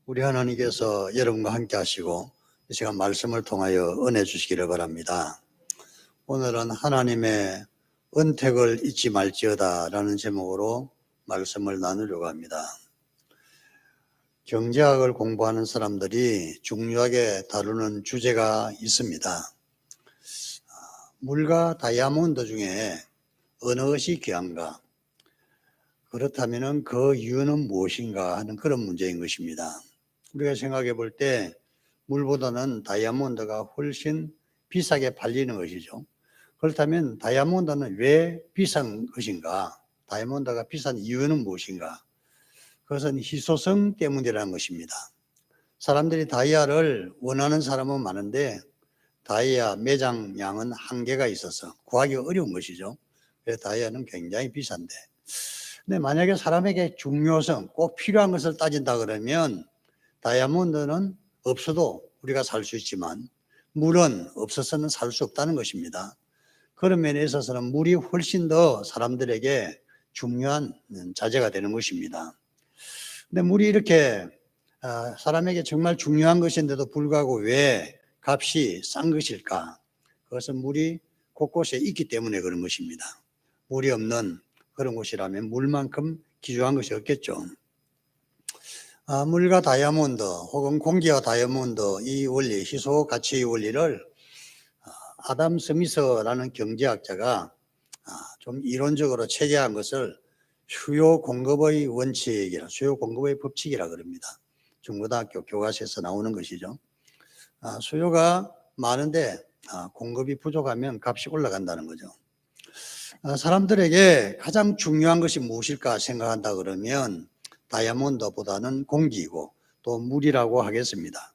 우리 하나님께서 여러분과 함께 하시고 이 시간 말씀을 통하여 은혜 주시기를 바랍니다. 오늘은 하나님의 은택을 잊지 말지어다 라는 제목으로 말씀을 나누려고 합니다. 경제학을 공부하는 사람들이 중요하게 다루는 주제가 있습니다. 물과 다이아몬드 중에 어느 것이 귀한가? 그렇다면 그 이유는 무엇인가 하는 그런 문제인 것입니다. 우리가 생각해 볼 때 물보다는 다이아몬드가 훨씬 비싸게 팔리는 것이죠. 그렇다면 다이아몬드는 왜 비싼 것인가? 다이아몬드가 비싼 이유는 무엇인가? 그것은 희소성 때문이라는 것입니다. 사람들이 다이아를 원하는 사람은 많은데 다이아 매장량은 한계가 있어서 구하기가 어려운 것이죠. 그래서 다이아는 굉장히 비싼데, 근데 만약에 사람에게 중요성, 꼭 필요한 것을 따진다 그러면 다이아몬드는 없어도 우리가 살 수 있지만 물은 없어서는 살 수 없다는 것입니다. 그런 면에 있어서는 물이 훨씬 더 사람들에게 중요한 자재가 되는 것입니다. 근데 물이 이렇게 사람에게 정말 중요한 것인데도 불구하고 왜 값이 싼 것일까? 그것은 물이 곳곳에 있기 때문에 그런 것입니다. 물이 없는 그런 곳이라면 물만큼 귀중한 것이 없겠죠. 물과 다이아몬드 혹은 공기와 다이아몬드 이 원리, 희소 가치 원리를 아담 스미스라는 경제학자가 좀 이론적으로 체계한 것을 수요 공급의 원칙이라, 수요 공급의 법칙이라 그럽니다. 중고등학교 교과서에서 나오는 것이죠. 수요가 많은데 공급이 부족하면 값이 올라간다는 거죠. 사람들에게 가장 중요한 것이 무엇일까 생각한다 그러면 다이아몬드보다는 공기이고 또 물이라고 하겠습니다.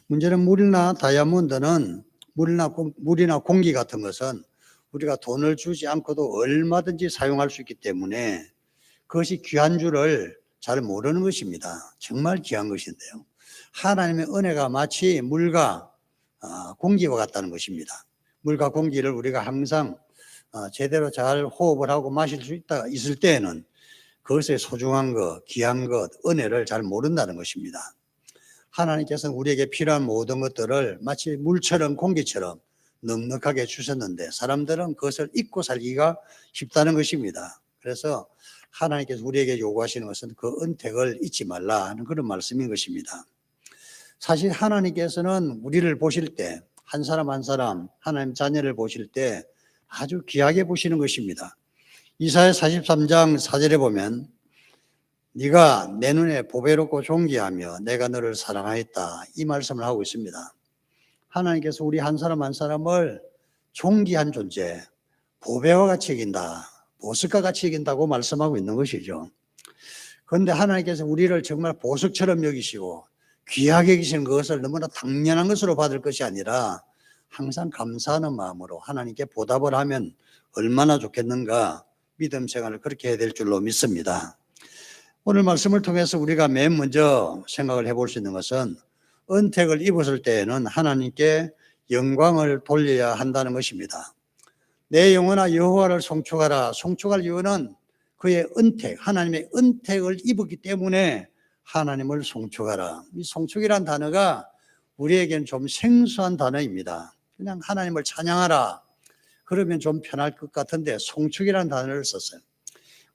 문제는 물이나 다이아몬드는 물이나 공기 같은 것은 우리가 돈을 주지 않고도 얼마든지 사용할 수 있기 때문에 그것이 귀한 줄을 잘 모르는 것입니다. 정말 귀한 것인데요. 하나님의 은혜가 마치 물과 공기와 같다는 것입니다. 물과 공기를 우리가 항상 제대로 잘 호흡을 하고 마실 수 있을 때에는 그것의 소중한 것, 귀한 것, 은혜를 잘 모른다는 것입니다. 하나님께서는 우리에게 필요한 모든 것들을 마치 물처럼 공기처럼 넉넉하게 주셨는데 사람들은 그것을 잊고 살기가 쉽다는 것입니다. 그래서 하나님께서 우리에게 요구하시는 것은 그 은택을 잊지 말라 하는 그런 말씀인 것입니다. 사실 하나님께서는 우리를 보실 때 한 사람 한 사람 하나님 자녀를 보실 때 아주 귀하게 보시는 것입니다. 이사야 43장 4절에 보면 네가 내 눈에 보배롭고 존귀하며 내가 너를 사랑하였다 이 말씀을 하고 있습니다. 하나님께서 우리 한 사람 한 사람을 존귀한 존재, 보배와 같이 여긴다, 보석과 같이 여긴다고 말씀하고 있는 것이죠. 그런데 하나님께서 우리를 정말 보석처럼 여기시고 귀하게 여기시는 그것을 너무나 당연한 것으로 받을 것이 아니라 항상 감사하는 마음으로 하나님께 보답을 하면 얼마나 좋겠는가 믿음 생활을 그렇게 해야 될 줄로 믿습니다. 오늘 말씀을 통해서 우리가 맨 먼저 생각을 해볼 수 있는 것은 은택을 입었을 때에는 하나님께 영광을 돌려야 한다는 것입니다. 내 영혼아 여호와를 송축하라. 송축할 이유는 그의 은택, 하나님의 은택을 입었기 때문에 하나님을 송축하라. 이 송축이란 단어가 우리에게는 좀 생소한 단어입니다. 그냥 하나님을 찬양하라. 그러면 좀 편할 것 같은데 송축이라는 단어를 썼어요.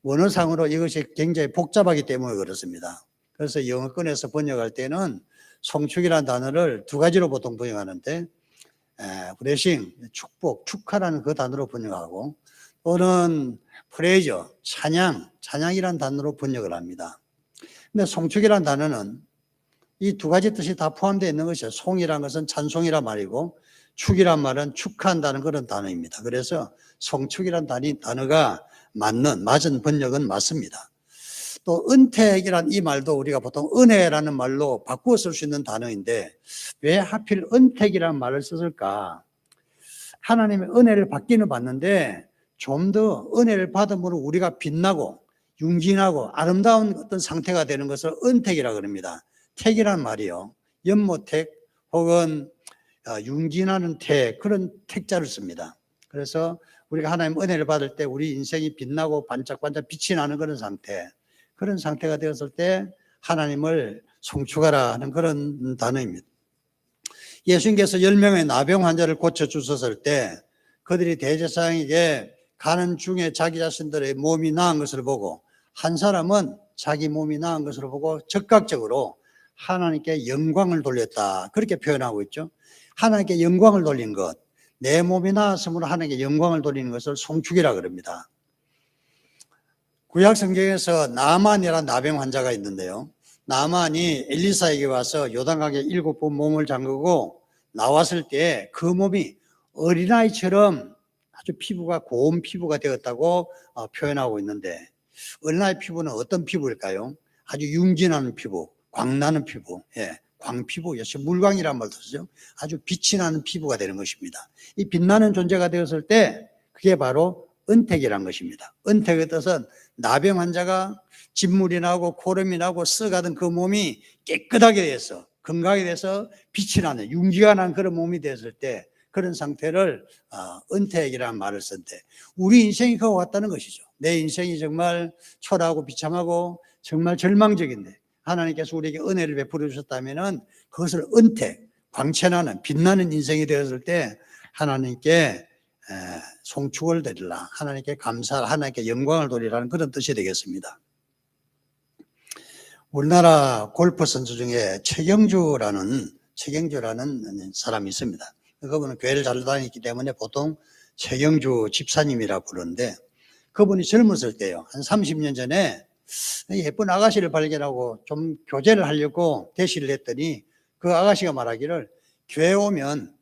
원어상으로 이것이 굉장히 복잡하기 때문에 그렇습니다. 그래서 영어권에서 번역할 때는 송축이라는 단어를 두 가지로 보통 번역하는데 브레싱, 축복, 축하라는 그 단어로 번역하고 또는 프레이저, 찬양이라는 단어로 번역을 합니다. 근데 송축이라는 단어는 이 두 가지 뜻이 다 포함되어 있는 것이에요. 송이라는 것은 찬송이란 말이고 축이란 말은 축하한다는 그런 단어입니다. 그래서 송축이라는 단어가 맞은 번역은 맞습니다. 또 은택이란 이 말도 우리가 보통 은혜라는 말로 바꾸어 쓸 수 있는 단어인데 왜 하필 은택이라는 말을 썼을까? 하나님의 은혜를 받기는 받는데 좀 더 은혜를 받음으로 우리가 빛나고 융진하고 아름다운 어떤 상태가 되는 것을 은택이라고 합니다. 택이란 말이요. 연모택 혹은 융진하는 택, 그런 택자를 씁니다. 그래서 우리가 하나님 은혜를 받을 때 우리 인생이 빛나고 반짝반짝 빛이 나는 그런 상태가 되었을 때 하나님을 송축하라는 그런 단어입니다. 예수님께서 10명의 나병 환자를 고쳐주셨을 때 그들이 대제사장에게 가는 중에 자기 자신들의 몸이 나은 것을 보고 한 사람은 자기 몸이 나은 것을 보고 즉각적으로 하나님께 영광을 돌렸다. 그렇게 표현하고 있죠. 하나님께 영광을 돌린 것, 내 몸이 나았으므로 하나님께 영광을 돌리는 것을 송축이라 그럽니다. 구약 성경에서 나만이라는 나병 환자가 있는데요. 나만이 엘리사에게 와서 요단강에 7번 몸을 잠그고 나왔을 때 그 몸이 어린아이처럼 아주 피부가 고운 피부가 되었다고 표현하고 있는데, 어린아이 피부는 어떤 피부일까요? 아주 윤기나는 피부, 광나는 피부, 광피부, 역시 물광이란 말도 쓰죠. 아주 빛이 나는 피부가 되는 것입니다. 이 빛나는 존재가 되었을 때 그게 바로 은택이란 것입니다. 은택의 뜻은 나병 환자가 진물이 나고 코름이 나고 썩어가던 그 몸이 깨끗하게 돼서 건강하게 돼서 빛이 나는 윤기가 난 그런 몸이 되었을 때 그런 상태를 은택이라는 말을 쓴데, 우리 인생이 그와 같다는 것이죠. 내 인생이 정말 초라하고 비참하고 정말 절망적인데 하나님께서 우리에게 은혜를 베풀어 주셨다면 그것을 은택, 광채나는 빛나는 인생이 되었을 때 하나님께 송축을 드리라, 하나님께 감사, 하나님께 영광을 돌리라는 그런 뜻이 되겠습니다. 우리나라 골프 선수 중에 최경주라는 사람이 있습니다. 그분은 교회를 잘 다녔기 때문에 보통 최경주 집사님이라 부르는데, 그분이 젊었을 때요, 한 30년 전에 예쁜 아가씨를 발견하고 좀 교제를 하려고 대시를 했더니 그 아가씨가 말하기를 교회 오면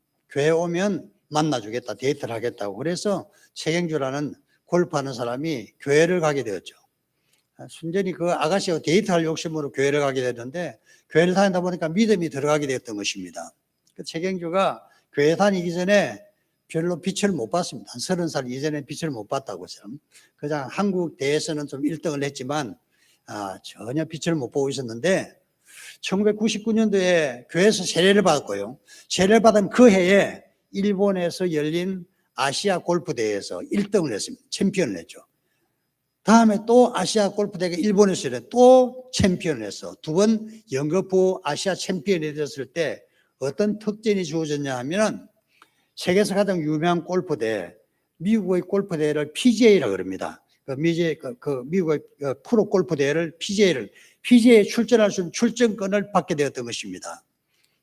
만나주겠다, 데이트를 하겠다고. 그래서 최경주라는 골프하는 사람이 교회를 가게 되었죠. 순전히 그 아가씨와 데이트할 욕심으로 교회를 가게 됐는데, 교회를 다니다 보니까 믿음이 들어가게 되었던 것입니다. 그 최경주가 교회 다니기 전에 별로 빛을 못 봤습니다. 한 30살 이전에 빛을 못 봤다고 해서. 그냥 한국 대회에서는 좀 1등을 했지만 전혀 빛을 못 보고 있었는데, 1999년도에 교회에서 세례를 받았고요. 세례를 받은 그 해에 일본에서 열린 아시아 골프 대회에서 1등을 했습니다. 챔피언을 했죠. 다음에 또 아시아 골프 대회가 일본에서 열린 또 챔피언을 했어. 2번 연거푸 아시아 챔피언이 됐을 때 어떤 특전이 주어졌냐 하면은, 세계에서 가장 유명한 골프 대회, 미국의 골프 대회를 PGA라고 그럽니다. 미국의 프로 골프 대회를 PGA에 출전할 수 있는 출전권을 받게 되었던 것입니다.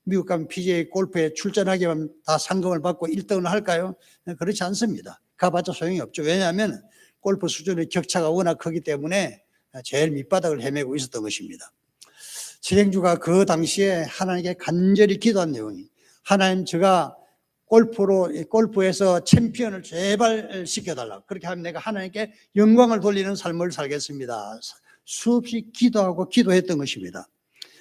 미국 가면 PGA 골프에 출전하게 하면 다 상금을 받고 1등을 할까요? 그렇지 않습니다. 가봤자 소용이 없죠. 왜냐하면 골프 수준의 격차가 워낙 크기 때문에 제일 밑바닥을 헤매고 있었던 것입니다. 최경주가 그 당시에 하나님께 간절히 기도한 내용이, 하나님, 제가 골프에서 챔피언을 제발 시켜달라. 그렇게 하면 내가 하나님께 영광을 돌리는 삶을 살겠습니다. 수없이 기도하고 기도했던 것입니다.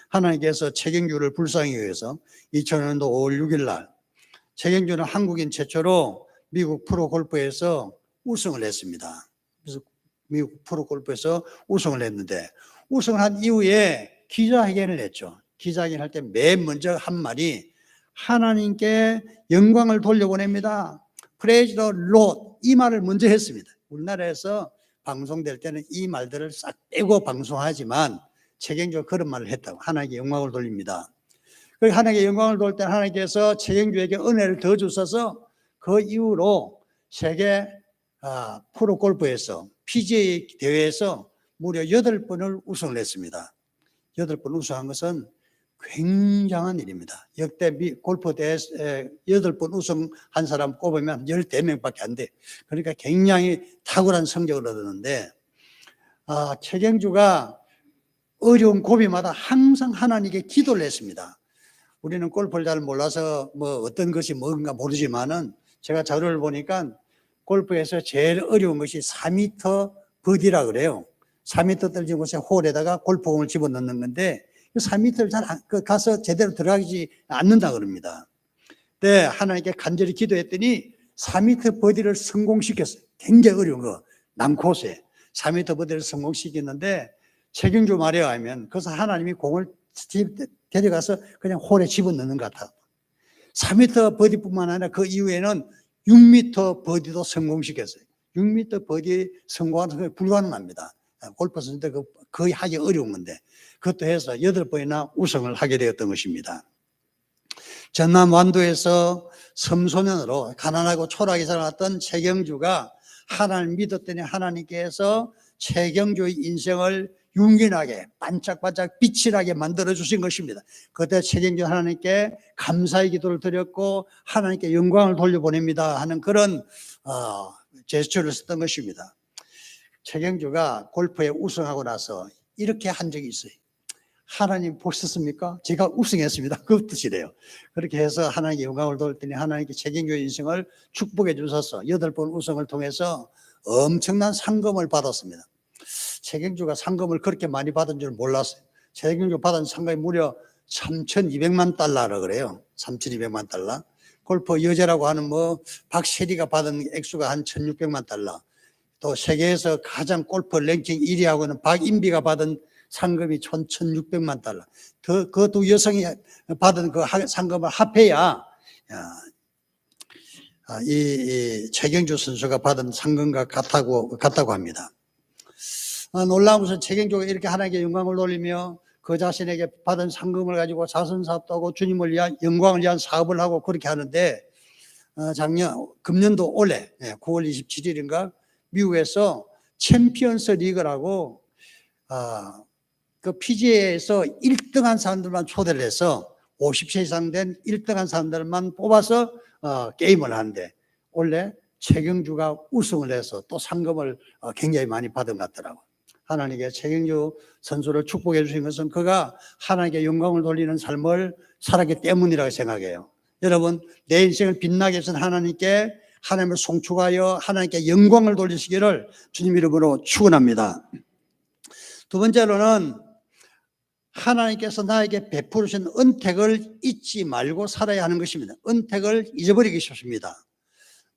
하나님께서 최경주를 불쌍히 여겨서 2000년도 5월 6일 날 최경주는 한국인 최초로 미국 프로골프에서 우승을 했습니다. 그래서 미국 프로골프에서 우승을 했는데, 우승을 한 이후에 기자회견을 했죠. 기자회견 할 때 맨 먼저 한 말이 하나님께 영광을 돌려보냅니다. Praise the Lord, 이 말을 먼저 했습니다. 우리나라에서 방송될 때는 이 말들을 싹 빼고 방송하지만 최경주가 그런 말을 했다고. 하나님께 영광을 돌립니다. 하나님께 영광을 돌릴 때 하나님께서 최경주에게 은혜를 더 주셔서 그 이후로 세계 프로골프에서 PGA 대회에서 무려 8번을 우승을 했습니다. 8번 우승한 것은 굉장한 일입니다. 역대 골프 대회에서 8번 우승한 사람 꼽으면 14명밖에 안 돼. 그러니까 굉장히 탁월한 성적을 얻었는데, 최경주가 어려운 고비마다 항상 하나님께 기도를 했습니다. 우리는 골프를 잘 몰라서 어떤 것이 뭔가 모르지만은, 제가 자료를 보니까 골프에서 제일 어려운 것이 4m 버디라 그래요. 4m 떨어진 곳에 홀에다가 골프공을 집어넣는 건데, 4m를 잘 가서 제대로 들어가지 않는다 그럽니다. 네, 하나님께 간절히 기도했더니 4m 버디를 성공시켰어요. 굉장히 어려운 거, 난코스에 4m 버디를 성공시켰는데, 최경주 말에 의하면 그래서 하나님이 공을 데려가서 그냥 홀에 집어넣는 것 같아요. 4m 버디뿐만 아니라 그 이후에는 6m 버디도 성공시켰어요. 6m 버디 성공하는 게 불가능합니다. 골프 선수인데 거의 하기 어려운 건데 그것도 해서 8번이나 우승을 하게 되었던 것입니다. 전남 완도에서 섬소년으로 가난하고 초라하게 살아왔던 최경주가 하나님을 믿었더니 하나님께서 최경주의 인생을 윤기나게 반짝반짝 빛이 나게 만들어주신 것입니다. 그때 최경주 하나님께 감사의 기도를 드렸고 하나님께 영광을 돌려보냅니다 하는 그런 제스처를 썼던 것입니다. 최경주가 골프에 우승하고 나서 이렇게 한 적이 있어요. 하나님 보셨습니까? 제가 우승했습니다. 그 뜻이래요. 그렇게 해서 하나님께 영광을 돌렸더니 하나님께 최경주의 인생을 축복해 주셔서 8번 우승을 통해서 엄청난 상금을 받았습니다. 최경주가 상금을 그렇게 많이 받은 줄 몰랐어요. 최경주 받은 상금이 무려 3,200만 달러라 그래요. 3,200만 달러. 골프 여제라고 하는 박세리가 받은 액수가 한 1,600만 달러. 또 세계에서 가장 골프 랭킹 1위하고는 박인비가 받은 상금이 1,600만 달러. 그 두 여성이 받은 그 상금을 합해야 이 최경주 선수가 받은 상금과 같다고 합니다. 놀라운 것은 최경주가 이렇게 하나님께 영광을 돌리며 그 자신에게 받은 상금을 가지고 자선사업도 하고 주님을 위한 영광을 위한 사업을 하고 그렇게 하는데 금년도 올해 9월 27일인가 미국에서 챔피언스 리그라고 그 PGA에서 1등한 사람들만 초대를 해서 50세 이상 된 1등한 사람들만 뽑아서 게임을 하는데 원래 최경주가 우승을 해서 또 상금을 굉장히 많이 받은 것 같더라고요. 하나님께 최경주 선수를 축복해 주신 것은 그가 하나님께 영광을 돌리는 삶을 살았기 때문이라고 생각해요. 여러분, 내 인생을 빛나게 해서 하나님께 하나님을 송축하여 하나님께 영광을 돌리시기를 주님 이름으로 축원합니다. 두 번째로는 하나님께서 나에게 베푸신 은택을 잊지 말고 살아야 하는 것입니다. 은택을 잊어버리기 쉽습니다.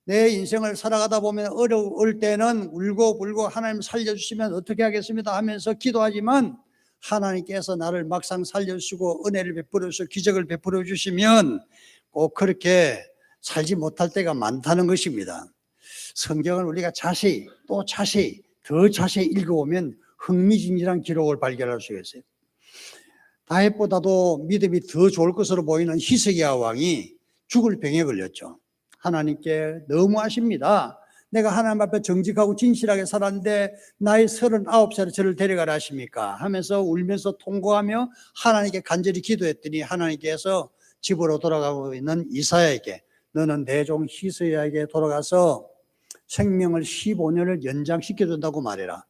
내 인생을 살아가다 보면 어려울 때는 울고불고 하나님 살려주시면 어떻게 하겠습니다 하면서 기도하지만 하나님께서 나를 막상 살려주시고 은혜를 베풀어 주시고 기적을 베풀어 주시면 꼭 그렇게 살지 못할 때가 많다는 것입니다. 성경을 우리가 더 자세히 읽어보면 흥미진진한 기록을 발견할 수 있어요. 다윗보다도 믿음이 더 좋을 것으로 보이는 히스기야 왕이 죽을 병에 걸렸죠. 하나님께 너무하십니다. 내가 하나님 앞에 정직하고 진실하게 살았는데 나이 39살에 저를 데려가라 하십니까 하면서 울면서 통곡하며 하나님께 간절히 기도했더니 하나님께서 집으로 돌아가고 있는 이사야에게 너는 내 종 히스기야에게 돌아가서 생명을 15년을 연장시켜준다고 말해라.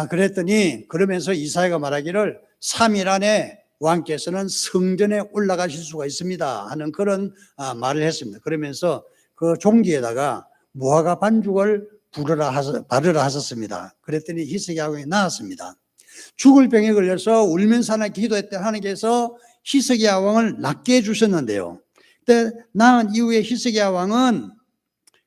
그랬더니 그러면서 이사야가 말하기를 3일 안에 왕께서는 성전에 올라가실 수가 있습니다 하는 그런 말을 했습니다. 그러면서 그 종기에다가 무화과 반죽을 바르라 하셨습니다. 그랬더니 히스기야 왕이 나았습니다. 죽을 병에 걸려서 울면서 하나님께 기도했더니 하나님께서 히스기야 왕을 낫게 해주셨는데요. 그때 나은 이후에 히스기야 왕은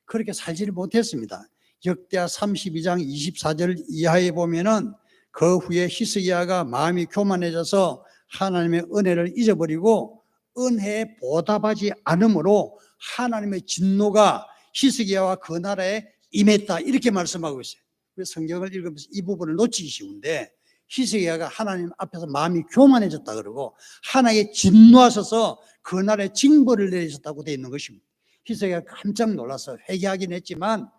그렇게 살지를 못했습니다. 역대하 32장 24절 이하에 보면은 그 후에 히스기야가 마음이 교만해져서 하나님의 은혜를 잊어버리고 은혜에 보답하지 않으므로 하나님의 진노가 히스기야와 그 나라에 임했다 이렇게 말씀하고 있어요. 그래서 성경을 읽으면서 이 부분을 놓치기 쉬운데 히스기야가 하나님 앞에서 마음이 교만해졌다 그러고 하나님의 진노하셔서 그 나라에 징벌을 내리셨다고 되어 있는 것입니다. 히스기야가 깜짝 놀라서 회개하긴 했지만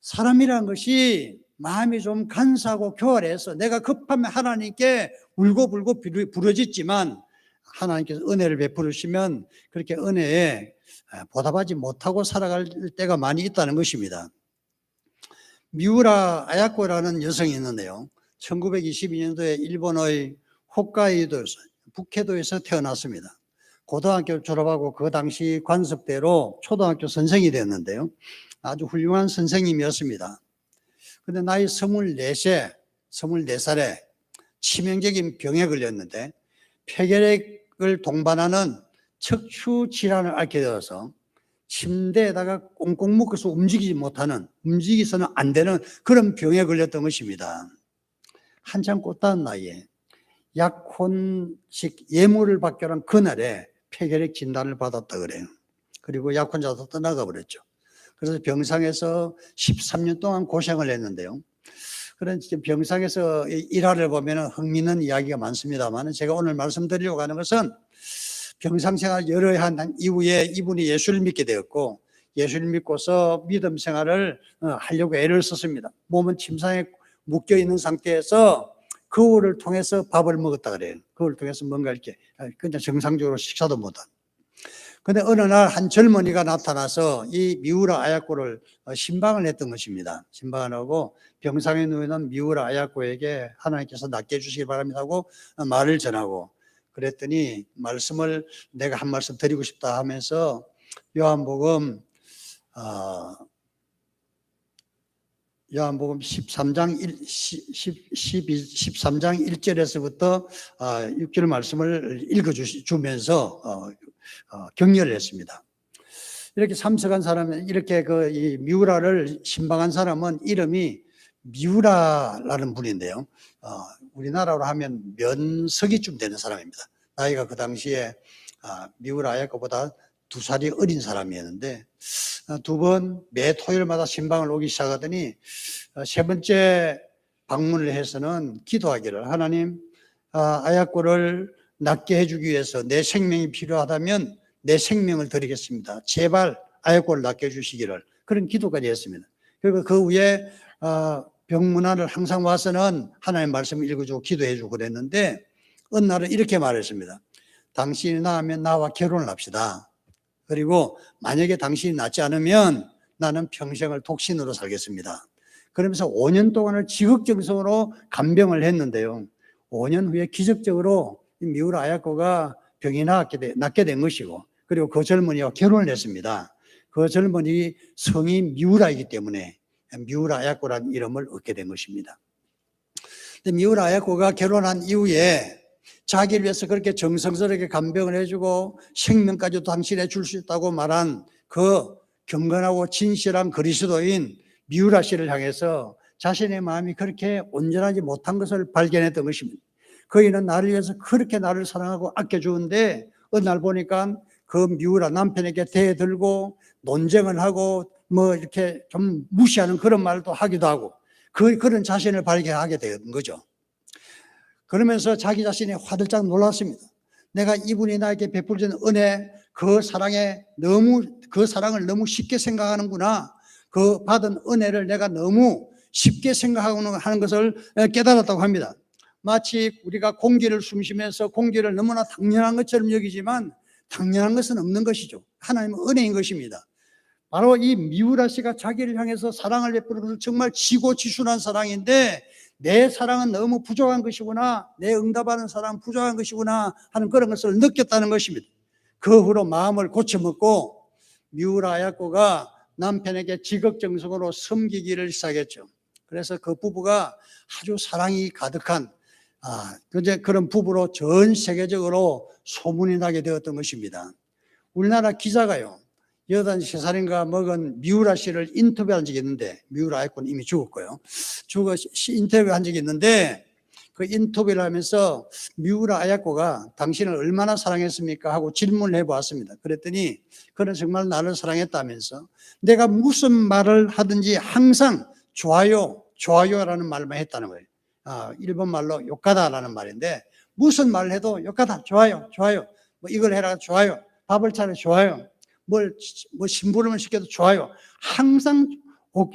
사람이라는 것이 마음이 좀 간사하고 교활해서 내가 급하면 하나님께 울고불고 부르짖지만 하나님께서 은혜를 베풀으시면 그렇게 은혜에 보답하지 못하고 살아갈 때가 많이 있다는 것입니다. 미우라 아야코라는 여성이 있는데요. 1922년도에 일본의 홋카이도에서 북해도에서 태어났습니다. 고등학교 졸업하고 그 당시 관습대로 초등학교 선생이 되었는데요. 아주 훌륭한 선생님이었습니다. 근데 나이 24살에 치명적인 병에 걸렸는데 폐결핵을 동반하는 척추 질환을 앓게 되어서 침대에다가 꽁꽁 묶어서 움직이서는 안 되는 그런 병에 걸렸던 것입니다. 한참 꽃다운 나이에 약혼식 예물을 받기로 한 그날에 폐결핵 진단을 받았다 그래요. 그리고 약혼자도 떠나가 버렸죠. 그래서 병상에서 13년 동안 고생을 했는데요. 그런 지금 병상에서 일화를 보면 흥미있는 이야기가 많습니다만, 제가 오늘 말씀드리려고 하는 것은 병상 생활 여러 해 한 이후에 이분이 예수를 믿게 되었고, 예수를 믿고서 믿음 생활을 하려고 애를 썼습니다. 몸은 침상에 묶여 있는 상태에서 거울을 통해서 밥을 먹었다 그래요. 거울을 통해서 뭔가 이렇게 그냥 정상적으로 식사도 못한. 근데 어느 날 한 젊은이가 나타나서 이 미우라 아야코를 신방을 했던 것입니다. 신방을 하고 병상에 누워있는 미우라 아야코에게 하나님께서 낫게 해주시기 바랍니다 하고 말을 전하고, 그랬더니 말씀을 내가 한 말씀 드리고 싶다 하면서 요한복음 13장 1절에서부터 6절 말씀을 읽어주면서 격려를 했습니다. 이렇게 참석한 사람은, 이렇게 이 미우라를 신방한 사람은 이름이 미우라라는 분인데요. 우리나라로 하면 면석이쯤 되는 사람입니다. 나이가 그 당시에 미우라 아야코보다 2살이 어린 사람이었는데, 두 번 매 토요일마다 신방을 오기 시작하더니 세 번째 방문을 해서는 기도하기를, 하나님, 아야코를 낫게 해주기 위해서 내 생명이 필요하다면 내 생명을 드리겠습니다. 제발 아야코를 낫게 해주시기를, 그런 기도까지 했습니다. 그리고 그 후에 병문안을 항상 와서는 하나님 말씀을 읽어주고 기도해주고 그랬는데, 어느 날은 이렇게 말했습니다. 당신이 낳으면 나와 결혼을 합시다. 그리고 만약에 당신이 낳지 않으면 나는 평생을 독신으로 살겠습니다. 그러면서 5년 동안을 지극정성으로 간병을 했는데요. 5년 후에 기적적으로 미우라 아야코가 병이 낫게 된 것이고, 그리고 그 젊은이와 결혼을 했습니다. 그 젊은이 성이 미우라이기 때문에 미우라 아야코라는 이름을 얻게 된 것입니다. 근데 미우라 아야코가 결혼한 이후에 자기를 위해서 그렇게 정성스럽게 간병을 해주고 생명까지도 당신에 줄 수 있다고 말한 그 경건하고 진실한 그리스도인 미우라 씨를 향해서 자신의 마음이 그렇게 온전하지 못한 것을 발견했던 것입니다. 그이는 나를 위해서 그렇게 나를 사랑하고 아껴주는데, 어느 날 보니까 그 미우라 남편에게 대들고 논쟁을 하고 뭐 이렇게 좀 무시하는 그런 말도 하기도 하고, 그런 자신을 발견하게 된 거죠. 그러면서 자기 자신이 화들짝 놀랐습니다. 내가 이분이 나에게 베풀어준 은혜, 그 사랑을 너무 쉽게 생각하는구나. 그 받은 은혜를 내가 너무 쉽게 생각하는 것을 깨달았다고 합니다. 마치 우리가 공기를 숨쉬면서 공기를 너무나 당연한 것처럼 여기지만 당연한 것은 없는 것이죠. 하나님은 은혜인 것입니다. 바로 이 미우라 씨가 자기를 향해서 사랑을 베푸는 것은 정말 지고지순한 사랑인데, 내 사랑은 너무 부족한 것이구나, 내 응답하는 사랑은 부족한 것이구나 하는 그런 것을 느꼈다는 것입니다. 그 후로 마음을 고쳐먹고 미우라 아야코가 남편에게 지극정성으로 섬기기를 시작했죠. 그래서 그 부부가 아주 사랑이 가득한 그런 부부로 전 세계적으로 소문이 나게 되었던 것입니다. 우리나라 기자가요, 83살인가 먹은 미우라 씨를 인터뷰한 적이 있는데, 미우라 아야코는 이미 죽었고요. 인터뷰한 적이 있는데, 그 인터뷰를 하면서 미우라 아야코가 당신을 얼마나 사랑했습니까? 하고 질문을 해보았습니다. 그랬더니 그는 정말 나를 사랑했다면서 내가 무슨 말을 하든지 항상 좋아요, 좋아요라는 말만 했다는 거예요. 일본 말로 요카다라는 말인데, 무슨 말을 해도 요카다, 좋아요, 좋아요. 뭐 이걸 해라, 좋아요. 밥을 차려, 좋아요. 뭐 심부름을 시켜도 좋아요. 항상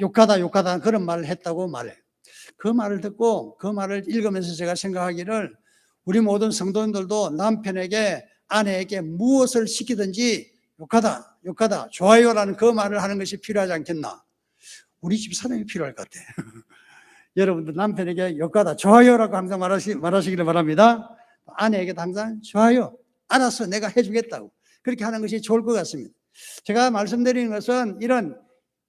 욕하다 그런 말을 했다고 말해요. 그 말을 듣고 그 말을 읽으면서 제가 생각하기를, 우리 모든 성도님들도 남편에게, 아내에게 무엇을 시키든지 욕하다, 좋아요라는 그 말을 하는 것이 필요하지 않겠나. 우리 집 사람이 필요할 것 같아요. 여러분들 남편에게 욕하다, 좋아요라고 항상 말하시기를 바랍니다. 아내에게도 항상 좋아요, 알았어, 내가 해주겠다고 그렇게 하는 것이 좋을 것 같습니다. 제가 말씀드리는 것은 이런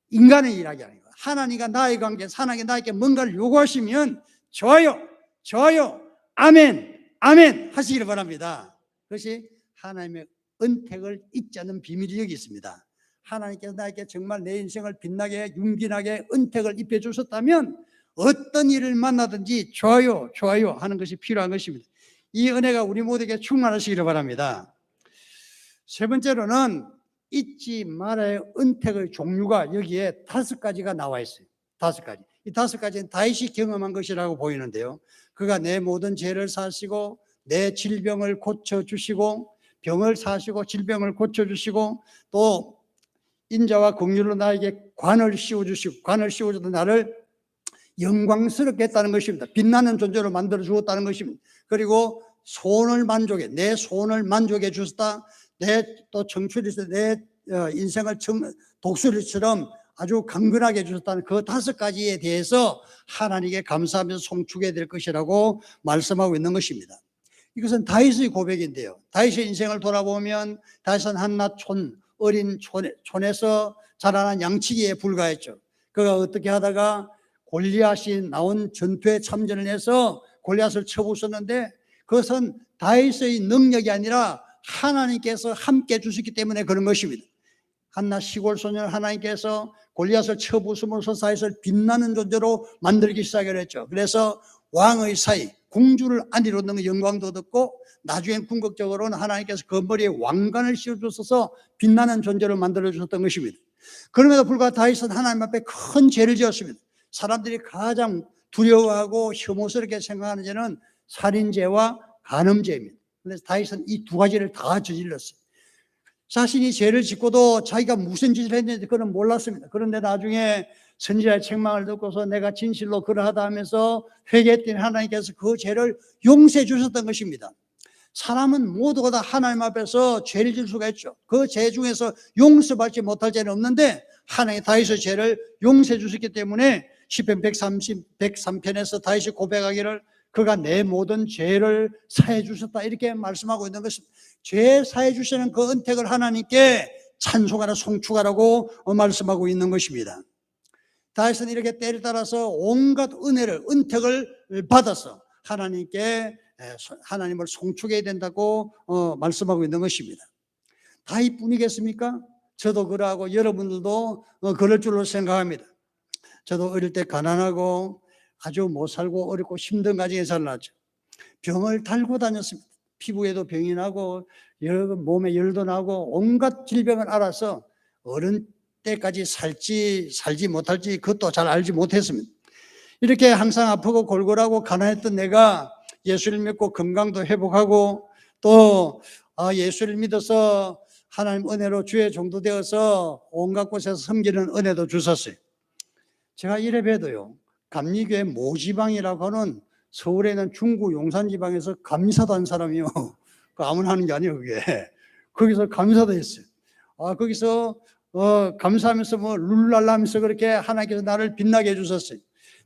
인간의 이야기 아니고, 하나님과 나의 관계, 하나님이 나에게 뭔가를 요구하시면 좋아요, 좋아요, 아멘, 아멘 하시기를 바랍니다. 그것이 하나님의 은택을 잊지 않는 비밀이 여기 있습니다. 하나님께서 나에게 정말 내 인생을 빛나게 윤기나게 은택을 입혀주셨다면 어떤 일을 만나든지 좋아요, 좋아요 하는 것이 필요한 것입니다. 이 은혜가 우리 모두에게 충만하시기를 바랍니다. 세 번째로는 잊지 말아야 은택의 종류가 여기에 5가지가 나와 있어요. 5가지. 이 5가지는 다윗이 경험한 것이라고 보이는데요. 그가 내 모든 죄를 사시고 내 질병을 고쳐주시고 병을 사시고 질병을 고쳐주시고 또 인자와 긍휼로 나에게 관을 씌워주시고 관을 씌워줘도 나를 영광스럽게 했다는 것입니다. 빛나는 존재로 만들어 주었다는 것입니다. 그리고 소원을 만족해, 내 소원을 만족해 주셨다. 내 또 청출에서 내 인생을 독수리처럼 아주 강건하게 해주셨다는 그 5가지에 대해서 하나님께 감사하면서 송축해야 될 것이라고 말씀하고 있는 것입니다. 이것은 다윗의 고백인데요. 다윗의 인생을 돌아보면 다윗은 한낱 어린 촌에서 자라난 양치기에 불과했죠. 그가 어떻게 하다가 골리앗이 나온 전투에 참전을 해서 골리앗을 쳐부쉈는데 그것은 다윗의 능력이 아니라 하나님께서 함께 주셨기 때문에 그런 것입니다. 한낱 시골 소년 하나님께서 골리앗을 쳐부수면서 다윗을 빛나는 존재로 만들기 시작을 했죠. 그래서 왕의 사이, 공주를 안위로 넣는 영광도 얻었고 나중엔 궁극적으로는 하나님께서 그 머리에 왕관을 씌워주셔서 빛나는 존재로 만들어주셨던 것입니다. 그럼에도 불구하고 다윗은 하나님 앞에 큰 죄를 지었습니다. 사람들이 가장 두려워하고 혐오스럽게 생각하는 죄는 살인죄와 간음죄입니다. 그래서 다윗은 이 2가지를 다 저질렀어요. 자신이 죄를 짓고도 자기가 무슨 짓을 했는지 그는 몰랐습니다. 그런데 나중에 선지자의 책망을 듣고서 내가 진실로 그러하다 하면서 회개했더니 하나님께서 그 죄를 용서해 주셨던 것입니다. 사람은 모두가 다 하나님 앞에서 죄를 질 수가 있죠. 그 죄 중에서 용서받지 못할 죄는 없는데 하나님이 다윗의 죄를 용서해 주셨기 때문에 시편 103편에서 다윗이 고백하기를 그가 내 모든 죄를 사해 주셨다 이렇게 말씀하고 있는 것입니다. 죄 사해 주시는 그 은택을 하나님께 찬송하라 송축하라고 말씀하고 있는 것입니다. 다윗은 이렇게 때를 따라서 온갖 은택을 받아서 하나님을 송축해야 된다고 말씀하고 있는 것입니다. 다윗뿐이겠습니까? 저도 그러하고 여러분들도 그럴 줄로 생각합니다. 저도 어릴 때 가난하고 아주 못 살고 어렵고 힘든 가정에 살았죠. 병을 달고 다녔습니다. 피부에도 병이 나고 몸에 열도 나고 온갖 질병을 알아서 어른 때까지 살지 못할지 그것도 잘 알지 못했습니다. 이렇게 항상 아프고 골골하고 가난했던 내가 예수를 믿고 건강도 회복하고 또 예수를 믿어서 하나님 은혜로 주의 종도 되어서 온갖 곳에서 섬기는 은혜도 주셨어요. 제가 이래 봬도요, 감리교회 모지방이라고 하는 서울에 있는 중구 용산지방에서 감사도 한 사람이요. 그 아무나 하는 게 아니에요, 그게. 거기서 감사도 했어요. 거기서 감사하면서 룰랄라 하면서 그렇게 하나님께서 나를 빛나게 해주셨어요.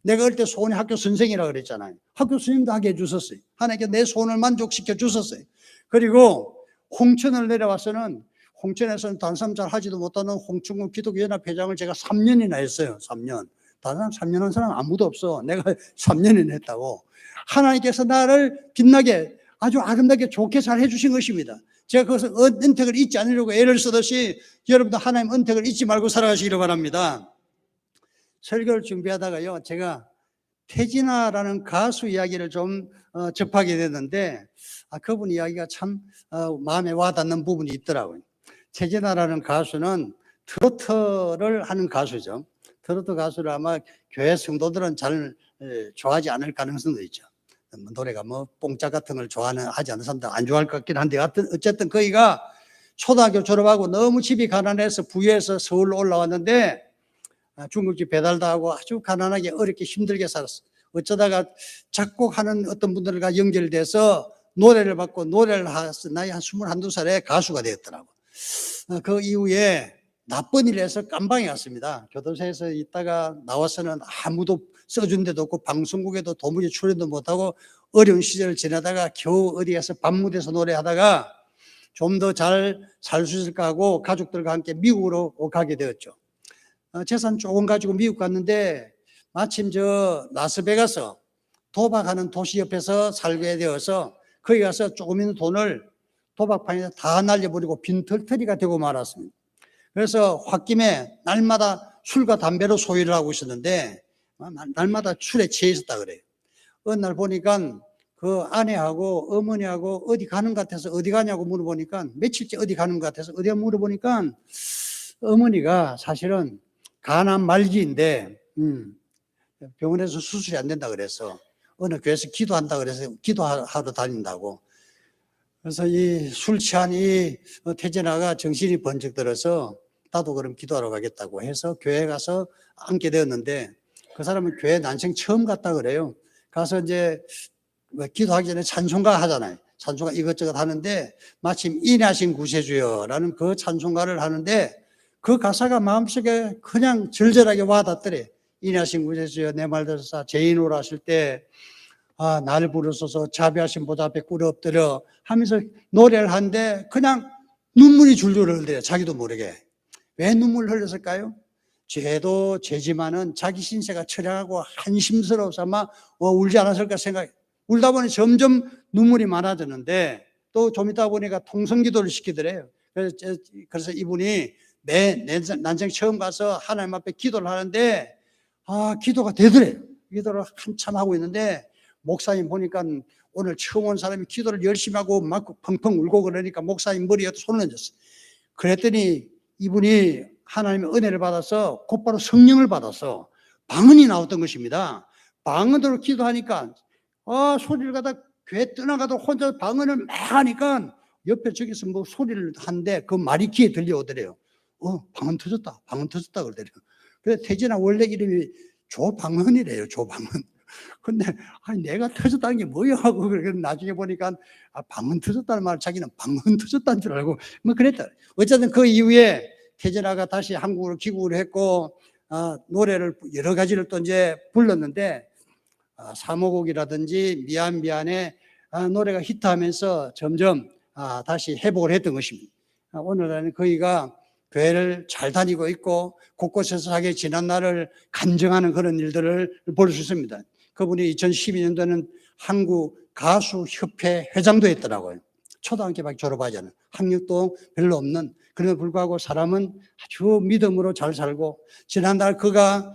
내가 어릴 때 소원이 학교 선생이라고 그랬잖아요. 학교 선생님도 하게 해주셨어요. 하나님께서 내 소원을 만족시켜 주셨어요. 그리고 홍천을 내려와서는 홍천에서는 단삼 잘 하지도 못하는 홍천군 기독연합 회장을 제가 3년이나 했어요. 3년. 다른 사람 3년 한 사람 아무도 없어. 내가 3년이나 했다고. 하나님께서 나를 빛나게 아주 아름답게 좋게 잘 해주신 것입니다. 제가 그것을 은택을 잊지 않으려고 애를 쓰듯이 여러분도 하나님 은택을 잊지 말고 살아가시기를 바랍니다. 설교를 준비하다가요, 제가 태진아라는 가수 이야기를 좀 접하게 됐는데 그분 이야기가 참 마음에 와닿는 부분이 있더라고요. 태진아라는 가수는 트로트를 하는 가수죠. 트로트 가수를 아마 교회 성도들은 잘 좋아하지 않을 가능성도 있죠. 노래가 뽕짝 같은 걸 하지 않는 사람들 안 좋아할 것 같긴 한데 어쨌든 거기가 초등학교 졸업하고 너무 집이 가난해서 부여해서 서울로 올라왔는데 중국집 배달도 하고 아주 가난하게 어렵게 힘들게 살았어. 어쩌다가 작곡하는 어떤 분들과 연결돼서 노래를 받고 노래를 해서 나이 한 21, 22살에 가수가 되었더라고. 그 이후에 나쁜 일을 해서 깜방에 갔습니다. 교도소에서 있다가 나와서는 아무도 써준 데도 없고 방송국에도 도무지 출연도 못하고 어려운 시절을 지나다가 겨우 어디 가서 밤무대에서 노래하다가 좀 더 잘 살 수 있을까 하고 가족들과 함께 미국으로 가게 되었죠. 재산 조금 가지고 미국 갔는데 마침 라스베가스 도박하는 도시 옆에서 살게 되어서 거기 가서 조금 있는 돈을 도박판에서 다 날려버리고 빈털터리가 되고 말았습니다. 그래서 홧김에 날마다 술과 담배로 소유를 하고 있었는데 날마다 술에 취해 있었다 그래요. 어느 날 보니까 그 아내하고 어머니하고 어디 가는 것 같아서 어디 가냐고 물어보니까 며칠째 어디 가는 것 같아서 어디가 물어보니까 어머니가 사실은 가난 말기인데 병원에서 수술이 안 된다 그래서 어느 교회에서 기도한다 그래서 기도하러 다닌다고. 그래서 이 술 취한 이 태진아가 정신이 번쩍 들어서 나도 그럼 기도하러 가겠다고 해서 교회에 가서 앉게 되었는데, 그 사람은 교회 난생 처음 갔다 그래요. 가서 이제 기도하기 전에 찬송가 하잖아요. 찬송가 이것저것 하는데 마침 인하신 구세주여라는 그 찬송가를 하는데 그 가사가 마음속에 그냥 절절하게 와닿더래. 인하신 구세주여 내 말 들으사 죄인으로 하실 때 나를 부르소서 자비하신 보좌 앞에 꿇어 엎드려 하면서 노래를 하는데 그냥 눈물이 줄줄 흘러요. 자기도 모르게. 왜 눈물을 흘렸을까요? 죄도 죄지만은 자기 신세가 처량하고 한심스러워서 아마 울지 않았을까 생각. 울다 보니 점점 눈물이 많아지는데 또 좀 있다 보니까 통성기도를 시키더래요. 그래서 이분이 내 난생 처음 가서 하나님 앞에 기도를 하는데 기도가 되더래요. 기도를 한참 하고 있는데 목사님 보니까 오늘 처음 온 사람이 기도를 열심히 하고 막 펑펑 울고 그러니까 목사님 머리에 손을 얹었어요. 그랬더니 이분이 하나님의 은혜를 받아서 곧바로 성령을 받아서 방언이 나왔던 것입니다. 방언으로 기도하니까 소리를 갖다 교회 떠나가도 혼자 방언을 막 하니까 옆에 저기서 뭐 소리를 하는데 그 말이 귀에 들려오더래요. 방언 터졌다. 방언 터졌다 그러더래요. 그래서 태진아 원래 이름이 조방언이래요. 조방언. 근데 내가 터졌다는 게 뭐야 하고 나중에 보니까 방언 터졌다는 말 자기는 방언 터졌다는 줄 알고 뭐 그랬다. 어쨌든 그 이후에 태진아가 다시 한국으로 귀국을 했고 노래를 여러 가지를 또 이제 불렀는데 사모곡이라든지 미안미안해 노래가 히트하면서 점점 다시 회복을 했던 것입니다. 오늘날은 거기가 교회를 잘 다니고 있고 곳곳에서 자기의 지난 날을 간증하는 그런 일들을 볼 수 있습니다. 그분이 2012년도에는 한국 가수협회 회장도 했더라고요. 초등학교밖에 졸업하지 않은, 학력도 별로 없는, 그럼에도 불구하고 사람은 아주 믿음으로 잘 살고, 지난달 그가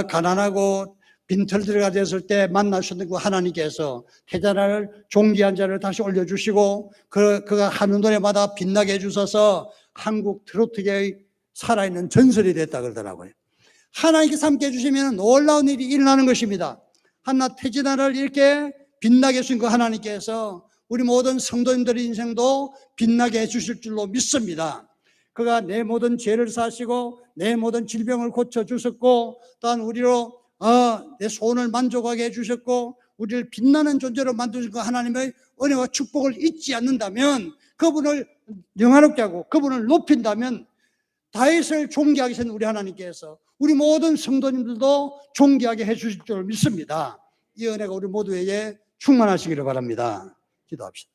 가난하고 빈털들어가 됐을 때 만나셨던 그 하나님께서 태자를 종기한 자를 다시 올려주시고 그가 하는 노래마다 빛나게 해주셔서 한국 트로트계의 살아있는 전설이 됐다 그러더라고요. 하나님께서 함께 해주시면 놀라운 일이 일어나는 것입니다. 한나 태진아를 이렇게 빛나게 해주신 그 하나님께서 우리 모든 성도님들의 인생도 빛나게 해주실 줄로 믿습니다. 그가 내 모든 죄를 사시고 내 모든 질병을 고쳐주셨고 또한 우리로 내 소원을 만족하게 해주셨고 우리를 빛나는 존재로 만드신 그 하나님의 은혜와 축복을 잊지 않는다면, 그분을 영화롭게 하고 그분을 높인다면 다윗을 존귀하게 하신 우리 하나님께서 우리 모든 성도님들도 존귀하게 해주실 줄 믿습니다. 이 은혜가 우리 모두에게 충만하시기를 바랍니다. 기도합시다.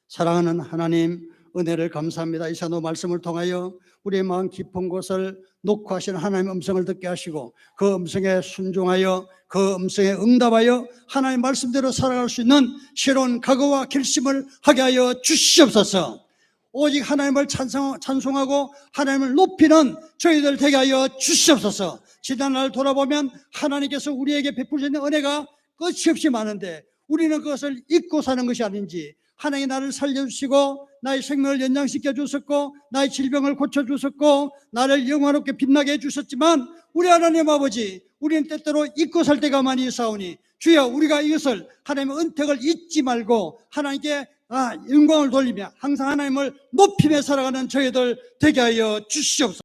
사랑하는 하나님, 은혜를 감사합니다. 이 시간 말씀을 통하여 우리의 마음 깊은 곳을 녹화하시는 하나님의 음성을 듣게 하시고 그 음성에 순종하여 그 음성에 응답하여 하나님의 말씀대로 살아갈 수 있는 새로운 각오와 결심을 하게 하여 주시옵소서. 오직 하나님을 찬송하고 하나님을 높이는 저희들 되게 하여 주시옵소서. 지난날 돌아보면 하나님께서 우리에게 베푸시는 은혜가 끝이 없이 많은데 우리는 그것을 잊고 사는 것이 아닌지, 하나님이 나를 살려주시고 나의 생명을 연장시켜 주셨고 나의 질병을 고쳐주셨고 나를 영화롭게 빛나게 해주셨지만 우리 하나님 아버지, 우리는 때때로 잊고 살 때가 많이 있사오니 주여, 우리가 이것을 하나님의 은택을 잊지 말고 하나님께 영광을 돌리며 항상 하나님을 높이며 살아가는 저희들 되게 하여 주시옵소서.